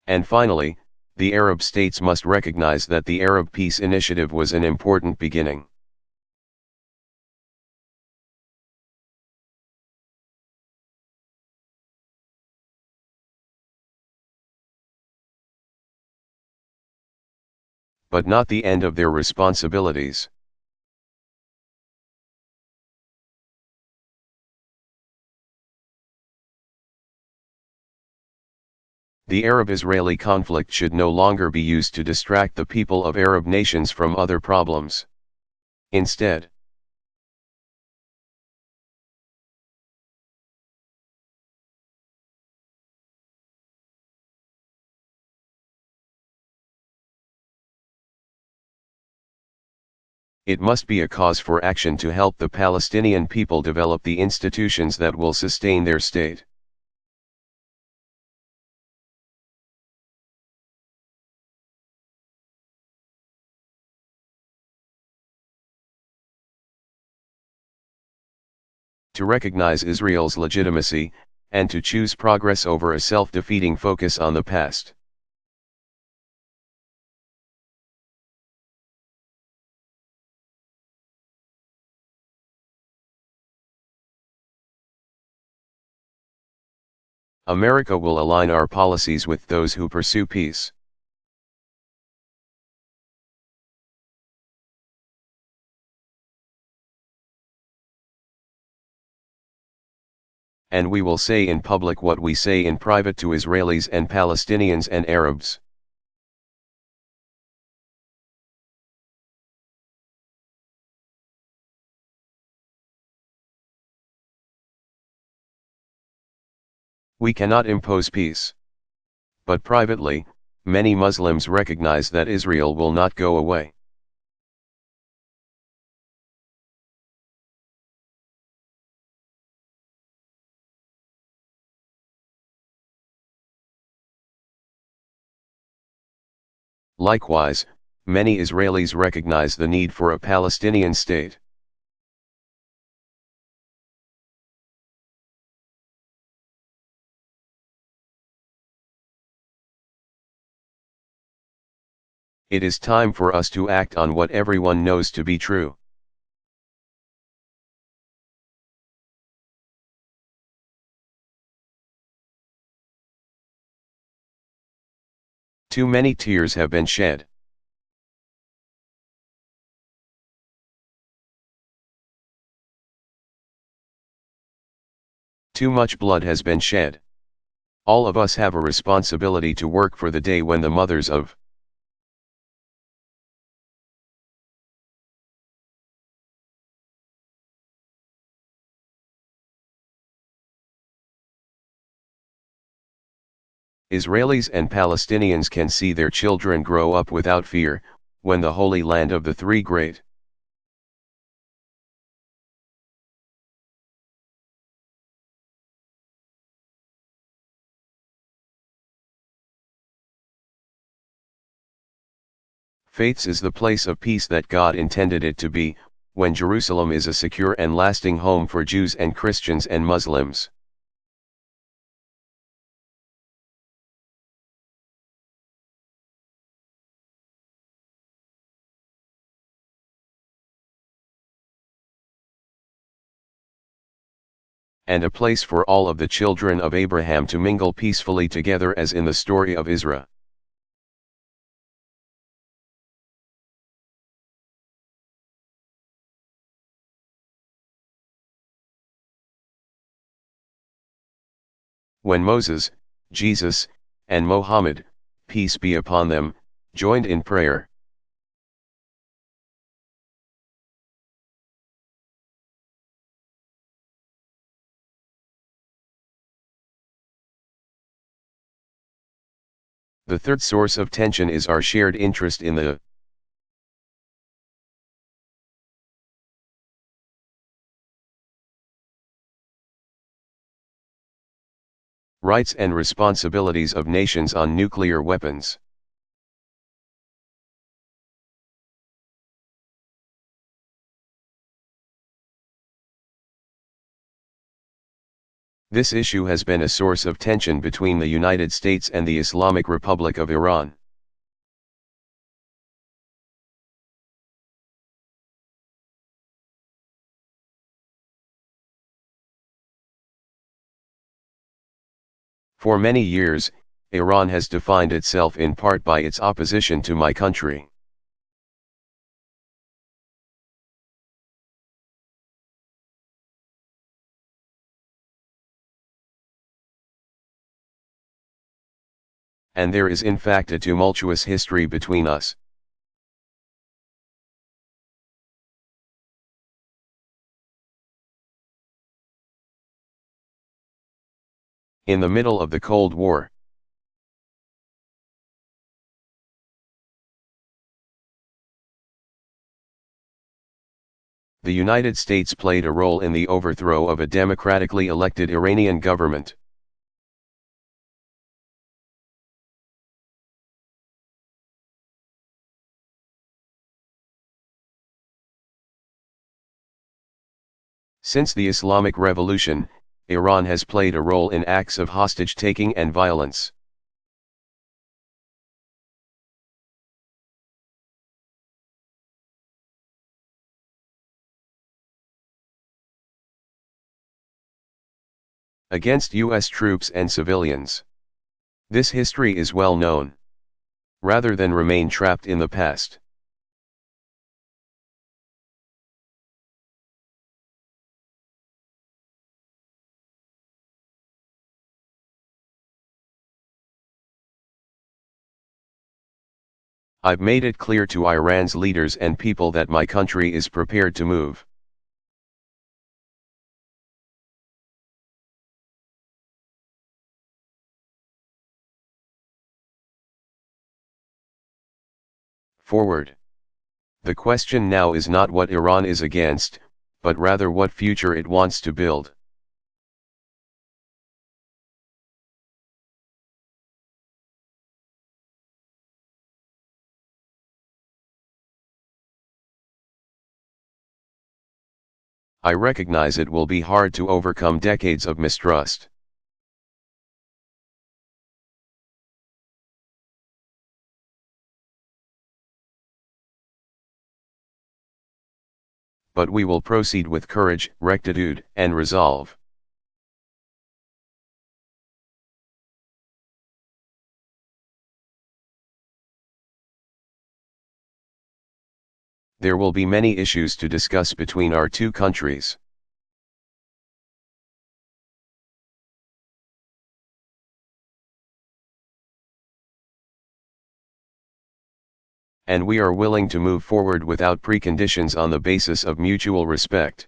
And finally, the Arab states must recognize that the Arab Peace Initiative was an important beginning. But not the end of their responsibilities. The Arab-Israeli conflict should no longer be used to distract the people of Arab nations from other problems. Instead, it must be a cause for action to help the Palestinian people develop the institutions that will sustain their state. To recognize Israel's legitimacy, and to choose progress over a self-defeating focus on the past. America will align our policies with those who pursue peace. And we will say in public what we say in private to Israelis and Palestinians and Arabs. We cannot impose peace. But privately, many Muslims recognize that Israel will not go away. Likewise, many Israelis recognize the need for a Palestinian state. It is time for us to act on what everyone knows to be true. Too many tears have been shed. Too much blood has been shed. All of us have a responsibility to work for the day when the mothers of Israelis and Palestinians can see their children grow up without fear, when the Holy Land of the Three Great Faiths is the place of peace that God intended it to be, when Jerusalem is a secure and lasting home for Jews and Christians and Muslims. And a place for all of the children of Abraham to mingle peacefully together as in the story of Israel. When Moses, Jesus, and Mohammed, peace be upon them, joined in prayer, the third source of tension is our shared interest in the rights and responsibilities of nations on nuclear weapons. This issue has been a source of tension between the United States and the Islamic Republic of Iran. For many years, Iran has defined itself in part by its opposition to my country. And there is in fact a tumultuous history between us. In the middle of the Cold War, the United States played a role in the overthrow of a democratically elected Iranian government. Since the Islamic Revolution, Iran has played a role in acts of hostage-taking and violence. Against U.S. troops and civilians. This history is well known. Rather than remain trapped in the past, I've made it clear to Iran's leaders and people that my country is prepared to move forward. The question now is not what Iran is against, but rather what future it wants to build. I recognize it will be hard to overcome decades of mistrust. But we will proceed with courage, rectitude, and resolve. There will be many issues to discuss between our two countries. And we are willing to move forward without preconditions on the basis of mutual respect.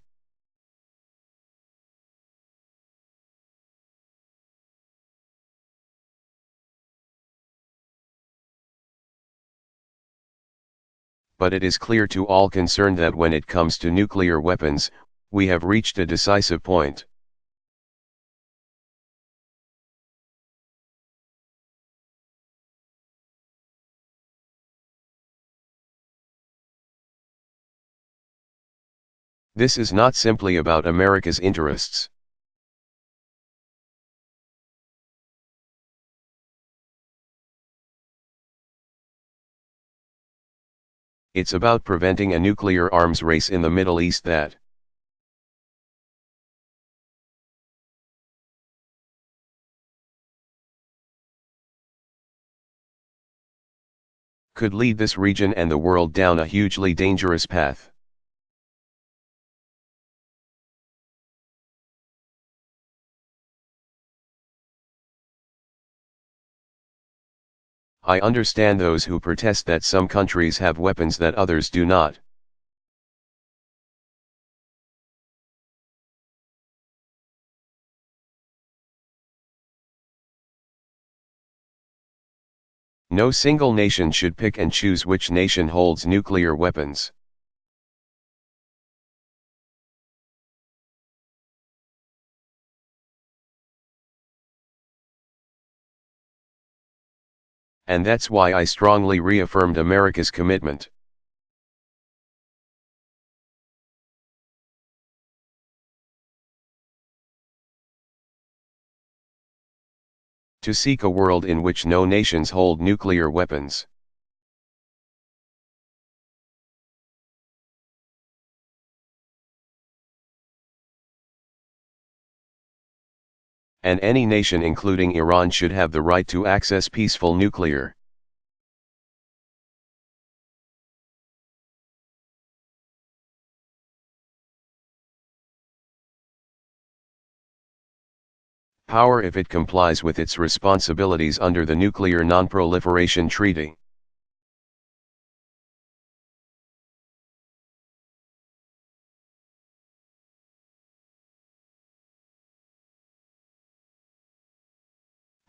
But it is clear to all concerned that when it comes to nuclear weapons, we have reached a decisive point. This is not simply about America's interests. It's about preventing a nuclear arms race in the Middle East that could lead this region and the world down a hugely dangerous path. I understand those who protest that some countries have weapons that others do not. No single nation should pick and choose which nation holds nuclear weapons. And that's why I strongly reaffirmed America's commitment. To seek a world in which no nations hold nuclear weapons. And any nation including Iran should have the right to access peaceful nuclear. Power if it complies with its responsibilities under the Nuclear Non-Proliferation Treaty.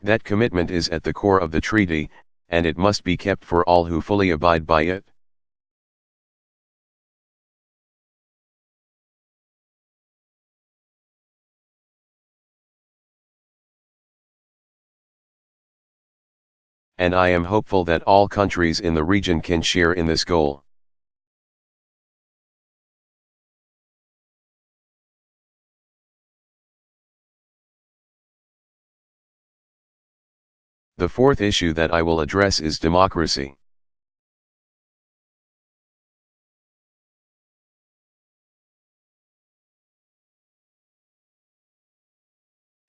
That commitment is at the core of the treaty, and it must be kept for all who fully abide by it. And I am hopeful that all countries in the region can share in this goal. The fourth issue that I will address is democracy.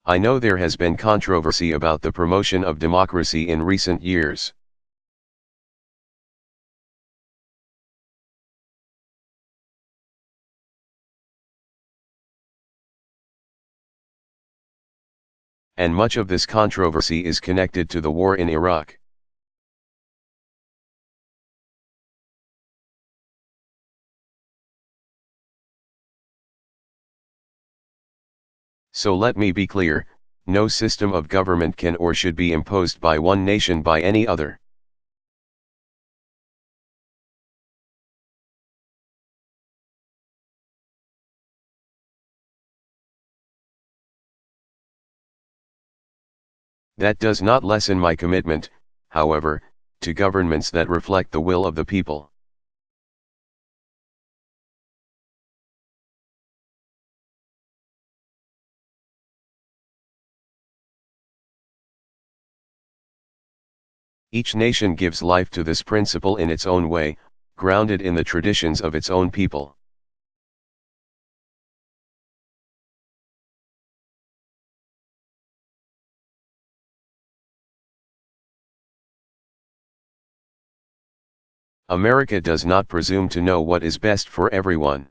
I know there has been controversy about the promotion of democracy in recent years. And much of this controversy is connected to the war in Iraq. So let me be clear, no system of government can or should be imposed by one nation by any other. That does not lessen my commitment, however, to governments that reflect the will of the people. Each nation gives life to this principle in its own way, grounded in the traditions of its own people. America does not presume to know what is best for everyone.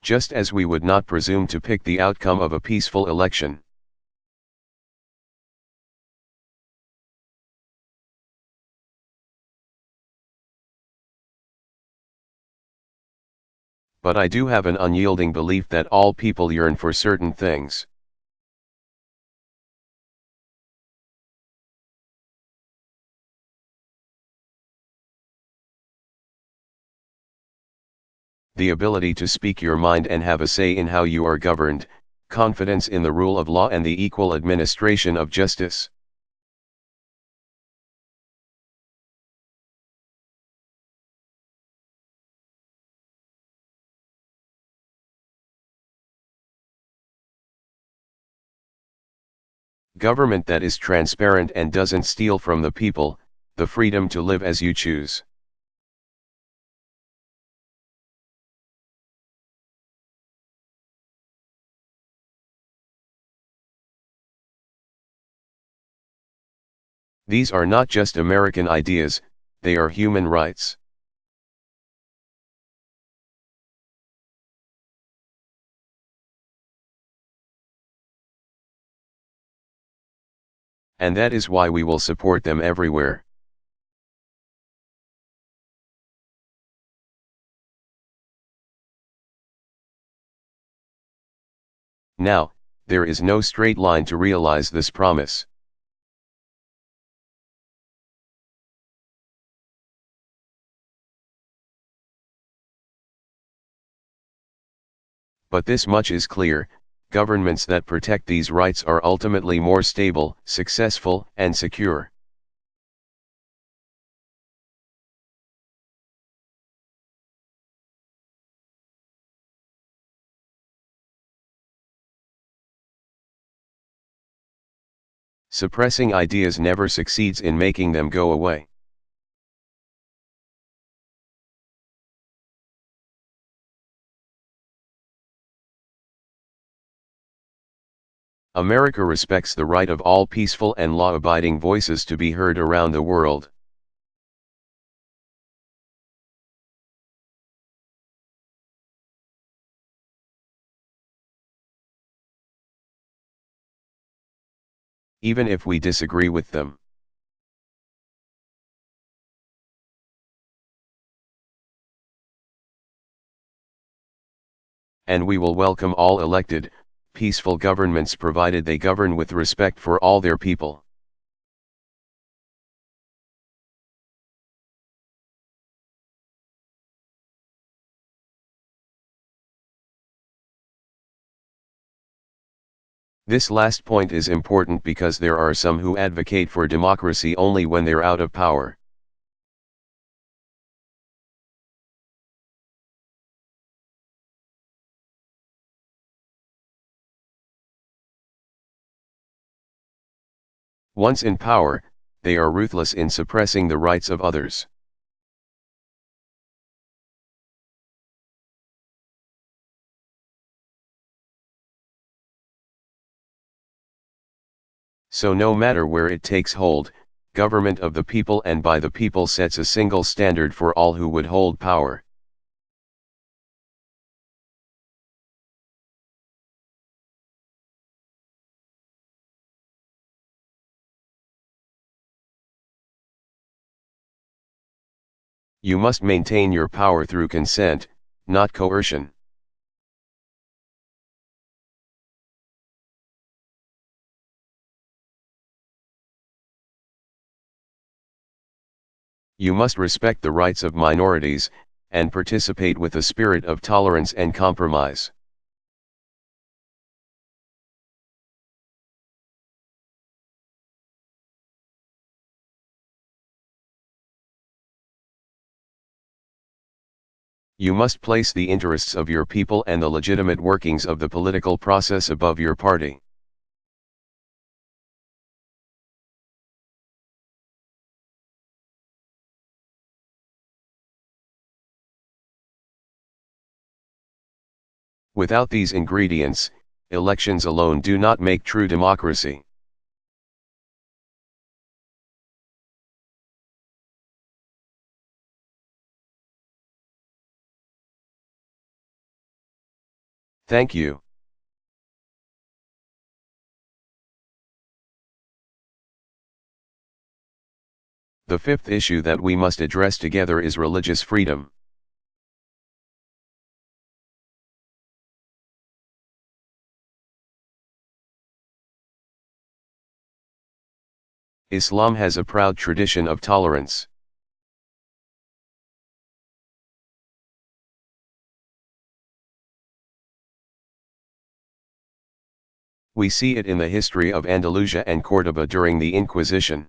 Just as we would not presume to pick the outcome of a peaceful election. But I do have an unyielding belief that all people yearn for certain things. The ability to speak your mind and have a say in how you are governed, confidence in the rule of law and the equal administration of justice. Government that is transparent and doesn't steal from the people, the freedom to live as you choose. These are not just American ideas, they are human rights. And that is why we will support them everywhere. Now, there is no straight line to realize this promise. But this much is clear, governments that protect these rights are ultimately more stable, successful, and secure. Suppressing ideas never succeeds in making them go away. America respects the right of all peaceful and law-abiding voices to be heard around the world. Even if we disagree with them. And we will welcome all elected, peaceful governments provided they govern with respect for all their people. This last point is important because there are some who advocate for democracy only when they're out of power. Once in power, they are ruthless in suppressing the rights of others. So no matter where it takes hold, government of the people and by the people sets a single standard for all who would hold power. You must maintain your power through consent, not coercion. You must respect the rights of minorities, and participate with a spirit of tolerance and compromise. You must place the interests of your people and the legitimate workings of the political process above your party. Without these ingredients, elections alone do not make true democracy. Thank you. The fifth issue that we must address together is religious freedom. Islam has a proud tradition of tolerance. We see it in the history of Andalusia and Córdoba during the Inquisition.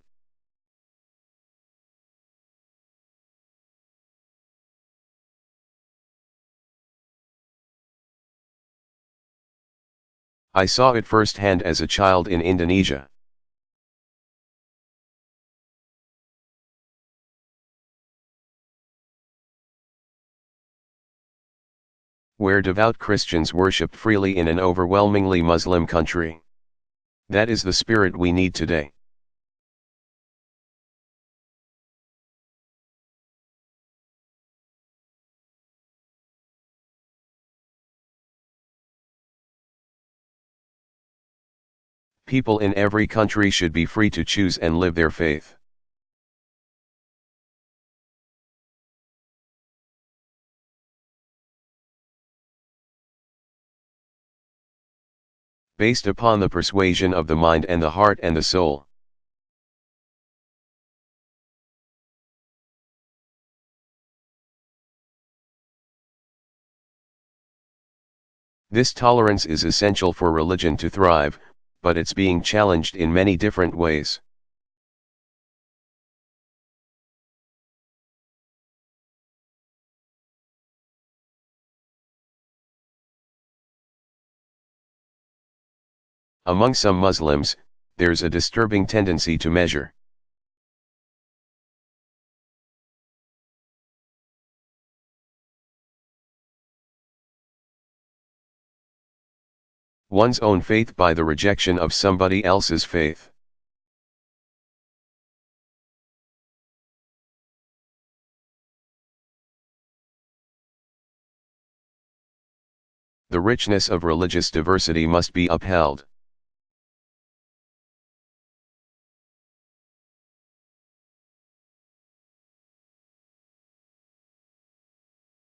I saw it firsthand as a child in Indonesia. Where devout Christians worshipped freely in an overwhelmingly Muslim country. That is the spirit we need today. People in every country should be free to choose and live their faith. Based upon the persuasion of the mind and the heart and the soul. This tolerance is essential for religion to thrive, but it's being challenged in many different ways. Among some Muslims, there's a disturbing tendency to measure one's own faith by the rejection of somebody else's faith. The richness of religious diversity must be upheld.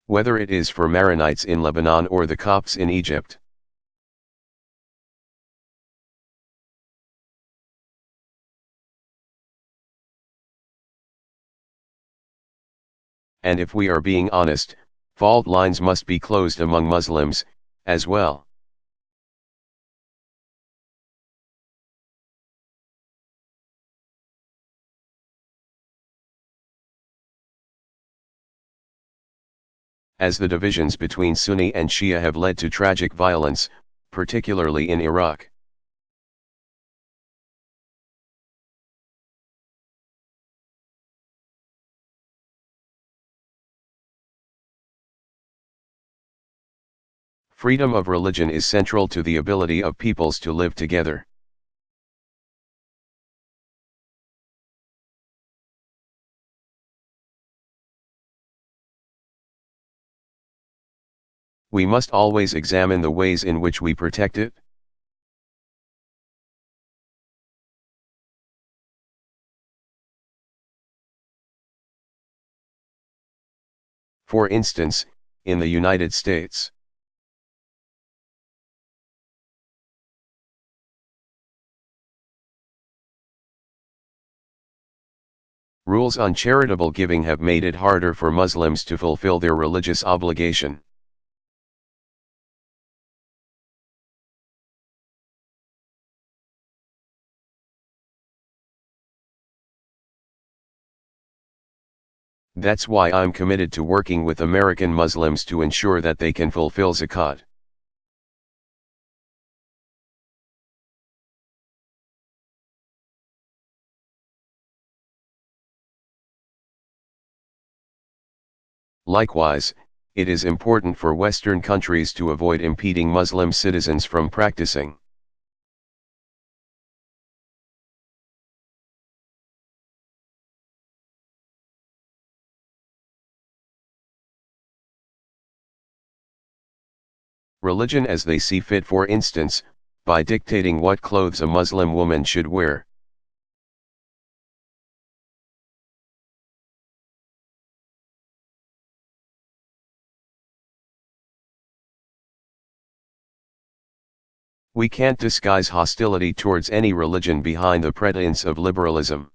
Whether it is for Maronites in Lebanon or the Copts in Egypt. And if we are being honest, fault lines must be closed among Muslims, as well. As the divisions between Sunni and Shia have led to tragic violence, particularly in Iraq. Freedom of religion is central to the ability of peoples to live together. We must always examine the ways in which we protect it. For instance, in the United States, rules on charitable giving have made it harder for Muslims to fulfill their religious obligation. That's why I'm committed to working with American Muslims to ensure that they can fulfill zakat. Likewise, it is important for Western countries to avoid impeding Muslim citizens from practicing. Religion as they see fit, for instance, by dictating what clothes a Muslim woman should wear. We can't disguise hostility towards any religion behind the pretense of liberalism.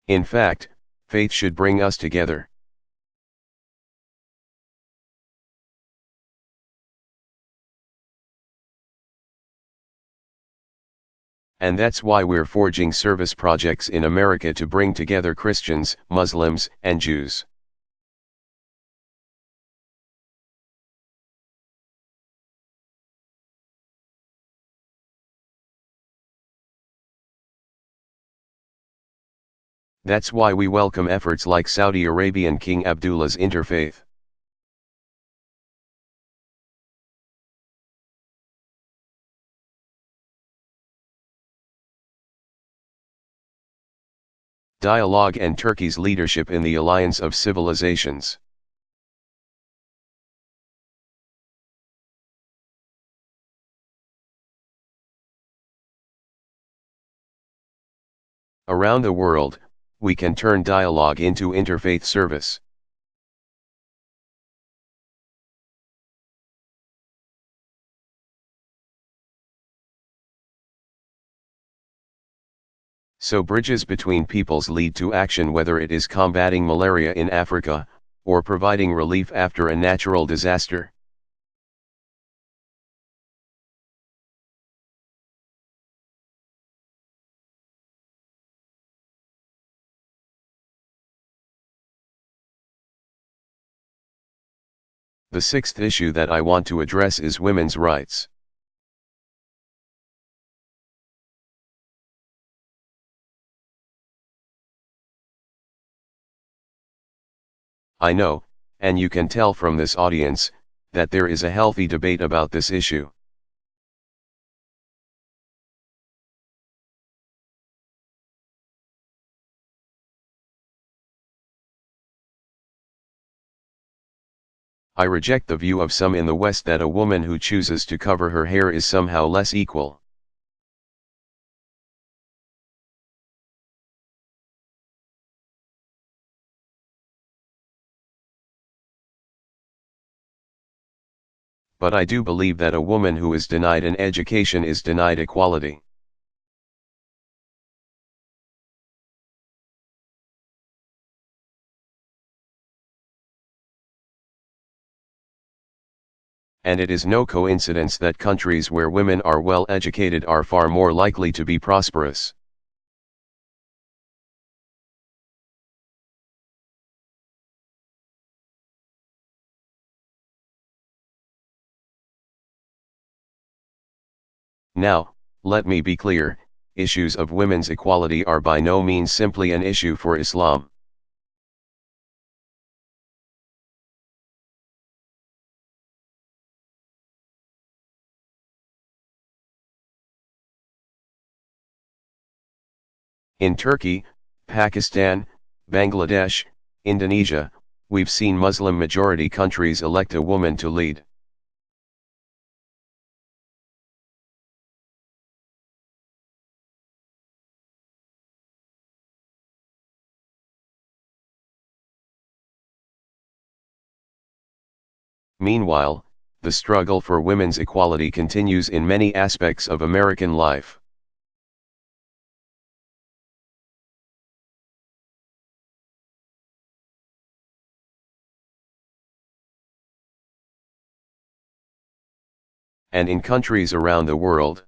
In fact, faith should bring us together. And that's why we're forging service projects in America to bring together Christians, Muslims, and Jews. That's why we welcome efforts like Saudi Arabian King Abdullah's interfaith. Dialogue and Turkey's leadership in the Alliance of Civilizations. Around the world, we can turn dialogue into interfaith service. So bridges between peoples lead to action, whether it is combating malaria in Africa, or providing relief after a natural disaster. The sixth issue that I want to address is women's rights. I know, and you can tell from this audience, that there is a healthy debate about this issue. I reject the view of some in the West that a woman who chooses to cover her hair is somehow less equal. But I do believe that a woman who is denied an education is denied equality. And it is no coincidence that countries where women are well educated are far more likely to be prosperous. Now, let me be clear, issues of women's equality are by no means simply an issue for Islam. In Turkey, Pakistan, Bangladesh, Indonesia, we've seen Muslim-majority countries elect a woman to lead. Meanwhile, the struggle for women's equality continues in many aspects of American life. And in countries around the world.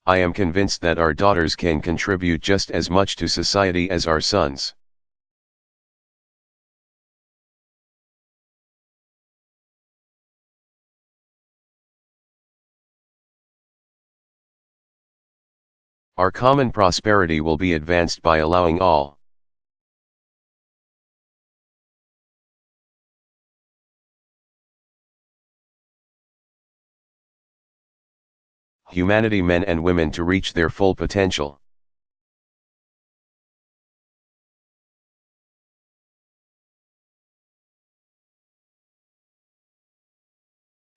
I am convinced that our daughters can contribute just as much to society as our sons. Our common prosperity will be advanced by allowing all. Humanity, men and women, to reach their full potential.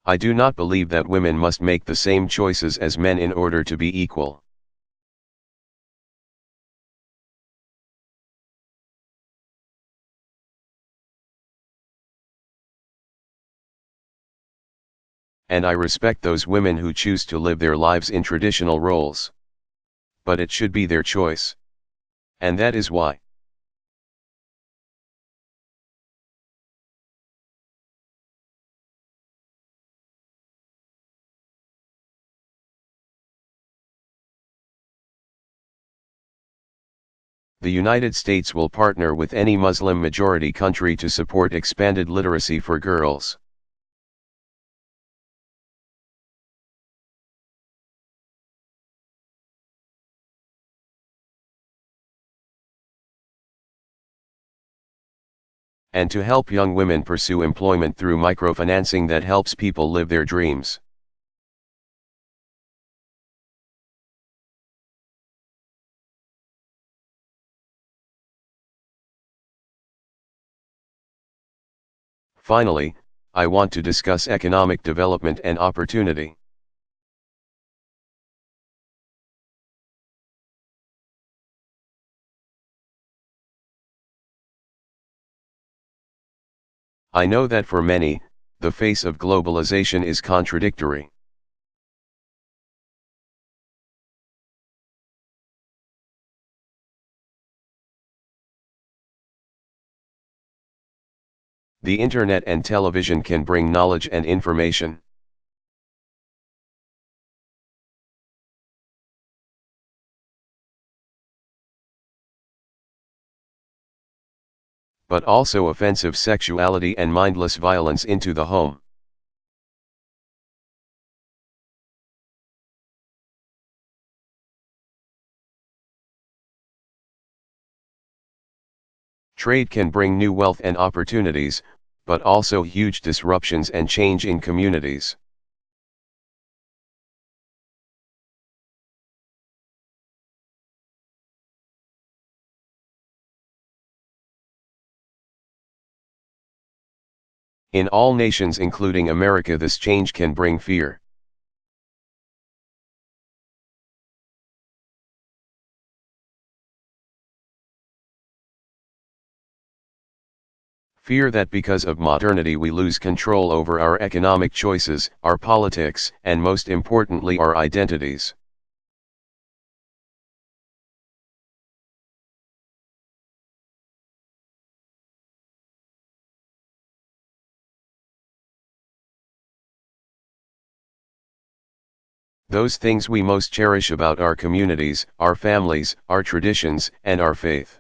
I do not believe that women must make the same choices as men in order to be equal. And I respect those women who choose to live their lives in traditional roles. But it should be their choice. And that is why. The United States will partner with any Muslim-majority country to support expanded literacy for girls. And to help young women pursue employment through microfinancing that helps people live their dreams. Finally, I want to discuss economic development and opportunity. I know that for many, the face of globalization is contradictory. The internet and television can bring knowledge and information. but also offensive sexuality and mindless violence into the home. Trade can bring new wealth and opportunities, but also huge disruptions and change in communities. In all nations including America, this change can bring fear. Fear that because of modernity we lose control over our economic choices, our politics, and most importantly our identities. Those things we most cherish about our communities, our families, our traditions, and our faith.